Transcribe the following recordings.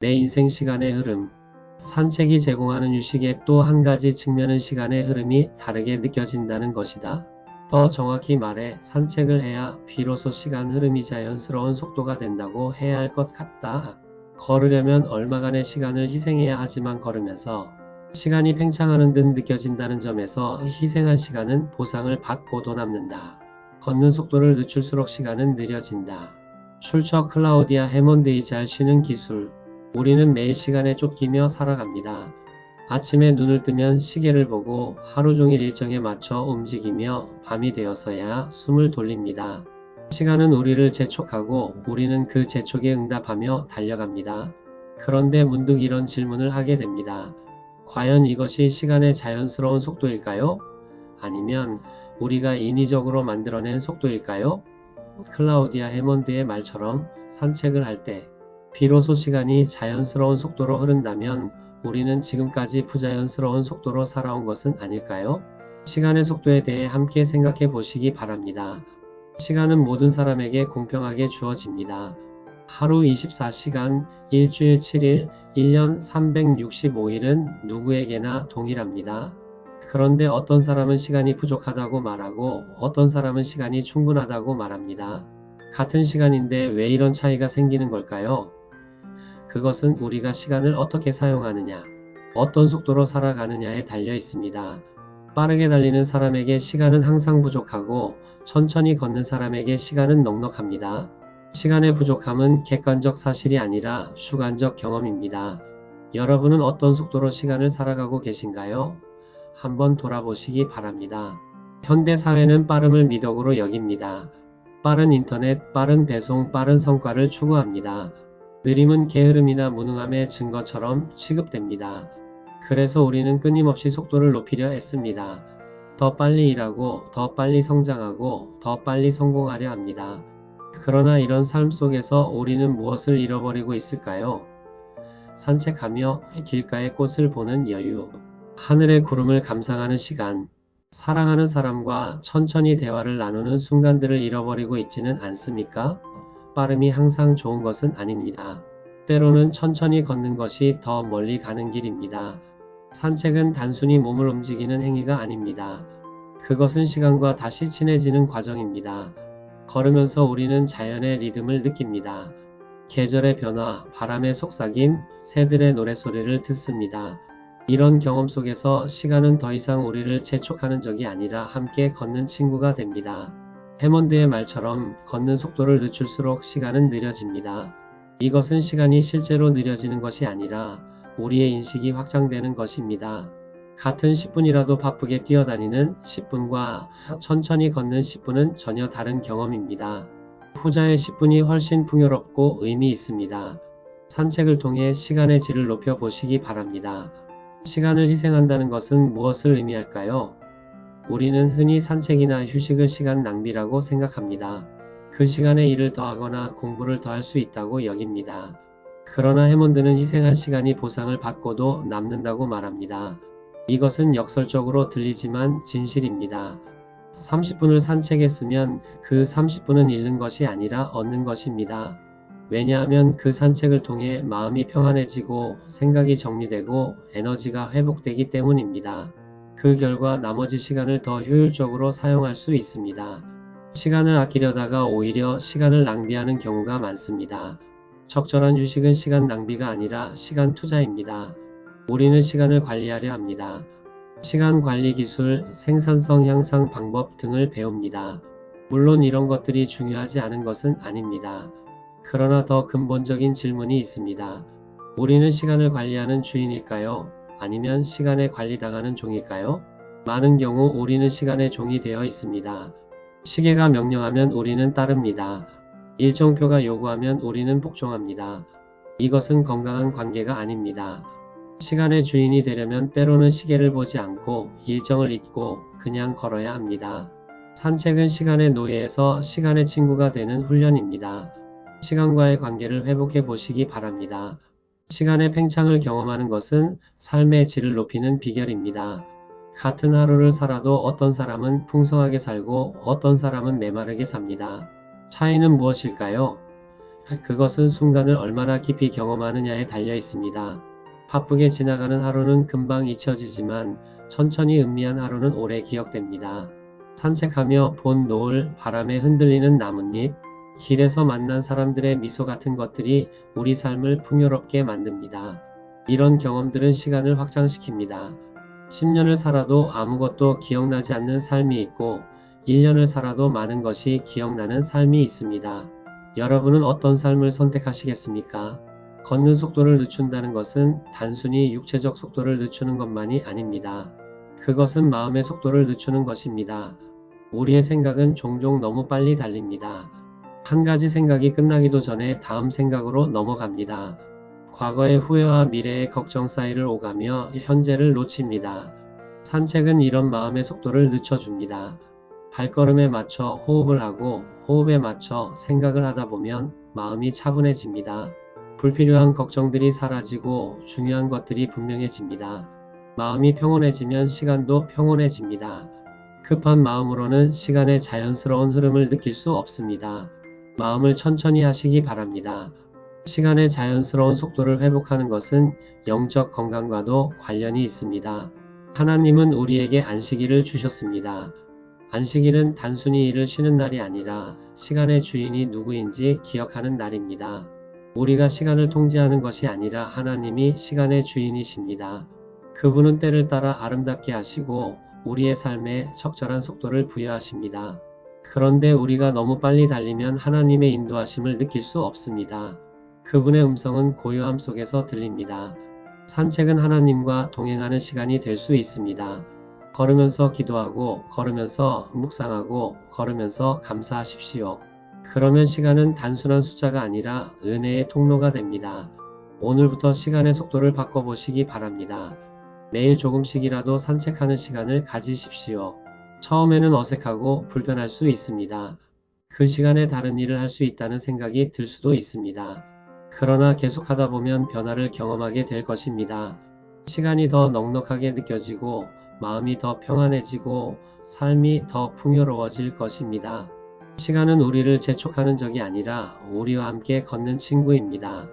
내 인생 시간의 흐름. 산책이 제공하는 휴식의 또 한 가지 측면은 시간의 흐름이 다르게 느껴진다는 것이다. 더 정확히 말해 산책을 해야 비로소 시간 흐름이 자연스러운 속도가 된다고 해야 할 것 같다. 걸으려면 얼마간의 시간을 희생해야 하지만 걸으면서 시간이 팽창하는 듯 느껴진다는 점에서 희생한 시간은 보상을 받고도 남는다. 걷는 속도를 늦출수록 시간은 느려진다. 출처 클라우디아 해먼드의 잘 쉬는 기술. 우리는 매일 시간에 쫓기며 살아갑니다. 아침에 눈을 뜨면 시계를 보고 하루 종일 일정에 맞춰 움직이며 밤이 되어서야 숨을 돌립니다. 시간은 우리를 재촉하고 우리는 그 재촉에 응답하며 달려갑니다. 그런데 문득 이런 질문을 하게 됩니다. 과연 이것이 시간의 자연스러운 속도일까요? 아니면 우리가 인위적으로 만들어낸 속도일까요? 클라우디아 해먼드의 말처럼 산책을 할 때 비로소 시간이 자연스러운 속도로 흐른다면 우리는 지금까지 부자연스러운 속도로 살아온 것은 아닐까요? 시간의 속도에 대해 함께 생각해 보시기 바랍니다. 시간은 모든 사람에게 공평하게 주어집니다. 하루 24시간, 일주일 7일, 1년 365일은 누구에게나 동일합니다. 그런데 어떤 사람은 시간이 부족하다고 말하고 어떤 사람은 시간이 충분하다고 말합니다. 같은 시간인데 왜 이런 차이가 생기는 걸까요? 그것은 우리가 시간을 어떻게 사용하느냐, 어떤 속도로 살아가느냐에 달려 있습니다. 빠르게 달리는 사람에게 시간은 항상 부족하고 천천히 걷는 사람에게 시간은 넉넉합니다. 시간의 부족함은 객관적 사실이 아니라 주관적 경험입니다. 여러분은 어떤 속도로 시간을 살아가고 계신가요? 한번 돌아보시기 바랍니다. 현대 사회는 빠름을 미덕으로 여깁니다. 빠른 인터넷, 빠른 배송, 빠른 성과를 추구합니다. 느림은 게으름이나 무능함의 증거처럼 취급됩니다. 그래서 우리는 끊임없이 속도를 높이려 애씁니다. 더 빨리 일하고, 더 빨리 성장하고, 더 빨리 성공하려 합니다. 그러나 이런 삶 속에서 우리는 무엇을 잃어버리고 있을까요? 산책하며 길가의 꽃을 보는 여유, 하늘의 구름을 감상하는 시간, 사랑하는 사람과 천천히 대화를 나누는 순간들을 잃어버리고 있지는 않습니까? 빠름이 항상 좋은 것은 아닙니다. 때로는 천천히 걷는 것이 더 멀리 가는 길입니다. 산책은 단순히 몸을 움직이는 행위가 아닙니다. 그것은 시간과 다시 친해지는 과정입니다. 걸으면서 우리는 자연의 리듬을 느낍니다. 계절의 변화, 바람의 속삭임, 새들의 노랫소리를 듣습니다. 이런 경험 속에서 시간은 더 이상 우리를 재촉하는 적이 아니라 함께 걷는 친구가 됩니다. 해먼드의 말처럼 걷는 속도를 늦출수록 시간은 느려집니다. 이것은 시간이 실제로 느려지는 것이 아니라 우리의 인식이 확장되는 것입니다. 같은 10분이라도 바쁘게 뛰어다니는 10분과 천천히 걷는 10분은 전혀 다른 경험입니다. 후자의 10분이 훨씬 풍요롭고 의미 있습니다. 산책을 통해 시간의 질을 높여 보시기 바랍니다. 시간을 희생한다는 것은 무엇을 의미할까요? 우리는 흔히 산책이나 휴식을 시간 낭비라고 생각합니다. 그 시간에 일을 더 하거나 공부를 더 할 수 있다고 여깁니다. 그러나 해몬드는 희생한 시간이 보상을 받고도 남는다고 말합니다. 이것은 역설적으로 들리지만 진실입니다. 30분을 산책했으면 그 30분은 잃는 것이 아니라 얻는 것입니다. 왜냐하면 그 산책을 통해 마음이 평안해지고 생각이 정리되고 에너지가 회복되기 때문입니다. 그 결과 나머지 시간을 더 효율적으로 사용할 수 있습니다. 시간을 아끼려다가 오히려 시간을 낭비하는 경우가 많습니다. 적절한 휴식은 시간 낭비가 아니라 시간 투자입니다. 우리는 시간을 관리하려 합니다. 시간 관리 기술, 생산성 향상 방법 등을 배웁니다. 물론 이런 것들이 중요하지 않은 것은 아닙니다. 그러나 더 근본적인 질문이 있습니다. 우리는 시간을 관리하는 주인일까요? 아니면 시간에 관리당하는 종일까요? 많은 경우 우리는 시간의 종이 되어 있습니다. 시계가 명령하면 우리는 따릅니다. 일정표가 요구하면 우리는 복종합니다. 이것은 건강한 관계가 아닙니다. 시간의 주인이 되려면 때로는 시계를 보지 않고 일정을 잊고 그냥 걸어야 합니다. 산책은 시간의 노예에서 시간의 친구가 되는 훈련입니다. 시간과의 관계를 회복해 보시기 바랍니다. 시간의 팽창을 경험하는 것은 삶의 질을 높이는 비결입니다. 같은 하루를 살아도 어떤 사람은 풍성하게 살고 어떤 사람은 메마르게 삽니다. 차이는 무엇일까요? 그것은 순간을 얼마나 깊이 경험하느냐에 달려 있습니다. 바쁘게 지나가는 하루는 금방 잊혀지지만 천천히 음미한 하루는 오래 기억됩니다. 산책하며 본 노을, 바람에 흔들리는 나뭇잎, 길에서 만난 사람들의 미소 같은 것들이 우리 삶을 풍요롭게 만듭니다. 이런 경험들은 시간을 확장시킵니다. 10년을 살아도 아무것도 기억나지 않는 삶이 있고 1년을 살아도 많은 것이 기억나는 삶이 있습니다. 여러분은 어떤 삶을 선택하시겠습니까? 걷는 속도를 늦춘다는 것은 단순히 육체적 속도를 늦추는 것만이 아닙니다. 그것은 마음의 속도를 늦추는 것입니다. 우리의 생각은 종종 너무 빨리 달립니다. 한 가지 생각이 끝나기도 전에 다음 생각으로 넘어갑니다. 과거의 후회와 미래의 걱정 사이를 오가며 현재를 놓칩니다. 산책은 이런 마음의 속도를 늦춰줍니다. 발걸음에 맞춰 호흡을 하고 호흡에 맞춰 생각을 하다 보면 마음이 차분해집니다. 불필요한 걱정들이 사라지고 중요한 것들이 분명해집니다. 마음이 평온해지면 시간도 평온해집니다. 급한 마음으로는 시간의 자연스러운 흐름을 느낄 수 없습니다. 마음을 천천히 하시기 바랍니다. 시간의 자연스러운 속도를 회복하는 것은 영적 건강과도 관련이 있습니다. 하나님은 우리에게 안식일을 주셨습니다. 안식일은 단순히 일을 쉬는 날이 아니라 시간의 주인이 누구인지 기억하는 날입니다. 우리가 시간을 통제하는 것이 아니라 하나님이 시간의 주인이십니다. 그분은 때를 따라 아름답게 하시고 우리의 삶에 적절한 속도를 부여하십니다. 그런데 우리가 너무 빨리 달리면 하나님의 인도하심을 느낄 수 없습니다. 그분의 음성은 고요함 속에서 들립니다. 산책은 하나님과 동행하는 시간이 될 수 있습니다. 걸으면서 기도하고, 걸으면서 묵상하고, 걸으면서 감사하십시오. 그러면 시간은 단순한 숫자가 아니라 은혜의 통로가 됩니다. 오늘부터 시간의 속도를 바꿔보시기 바랍니다. 매일 조금씩이라도 산책하는 시간을 가지십시오. 처음에는 어색하고 불편할 수 있습니다. 그 시간에 다른 일을 할 수 있다는 생각이 들 수도 있습니다. 그러나 계속하다 보면 변화를 경험하게 될 것입니다. 시간이 더 넉넉하게 느껴지고 마음이 더 평안해지고 삶이 더 풍요로워질 것입니다. 시간은 우리를 재촉하는 적이 아니라 우리와 함께 걷는 친구입니다.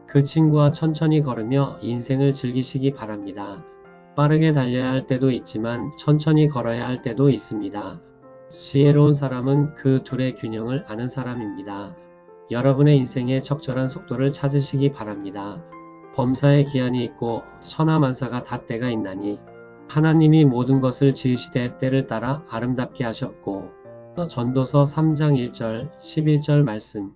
그 친구와 천천히 걸으며 인생을 즐기시기 바랍니다. 빠르게 달려야 할 때도 있지만 천천히 걸어야 할 때도 있습니다. 지혜로운 사람은 그 둘의 균형을 아는 사람입니다. 여러분의 인생에 적절한 속도를 찾으시기 바랍니다. 범사에 기한이 있고 천하만사가 다 때가 있나니 하나님이 모든 것을 지으시되 때를 따라 아름답게 하셨고 전도서 3장 1절 11절 말씀